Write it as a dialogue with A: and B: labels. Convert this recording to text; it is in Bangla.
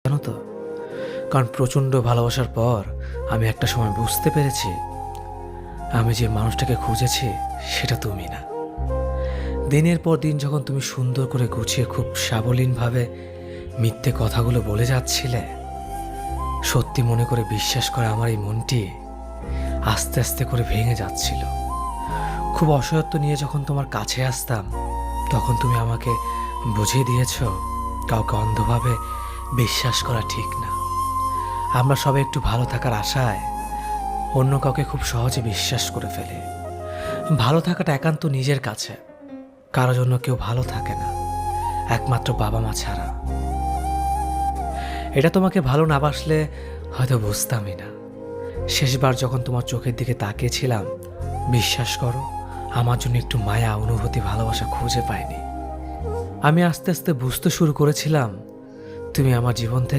A: জানো তো, কারণ প্রচণ্ড ভালোবাসার পর আমি একটা সময় বুঝতে পেরেছি আমি যে মানুষটাকে খুঁজেছি সেটা তুমি না। দিনের পর দিন যখন তুমি সুন্দর করে গুছিয়ে খুব সাবলীনভাবে মিথ্যে কথাগুলো বলে যাচ্ছিলে, সত্যি মনে করে বিশ্বাস করে আমার এই মনটি আস্তে আস্তে করে ভেঙে যাচ্ছিল। খুব অসহায়ত্ব নিয়ে যখন তোমার কাছে আসতাম, তখন তুমি আমাকে বুঝিয়ে দিয়েছ কাউকে অন্ধভাবে বিশ্বাস করা ঠিক না। আমরা সবাই একটু ভালো থাকার আশায় অন্য কাউকে খুব সহজে বিশ্বাস করে ফেলি। ভালো থাকাটা একান্ত নিজের কাছে, কারো জন্য কেউ ভালো থাকে না, একমাত্র বাবা মা ছাড়া। এটা তোমাকে ভালো না বাসলে হয়তো বুঝতামই না। শেষবার যখন তোমার চোখের দিকে তাকিয়েছিলাম, বিশ্বাস করো আমার জন্য একটু মায়া, অনুভূতি, ভালোবাসা খুঁজে পাইনি। আমি আস্তে আস্তে বুঝতে শুরু করেছিলাম তুমি আমার জীবন থেকে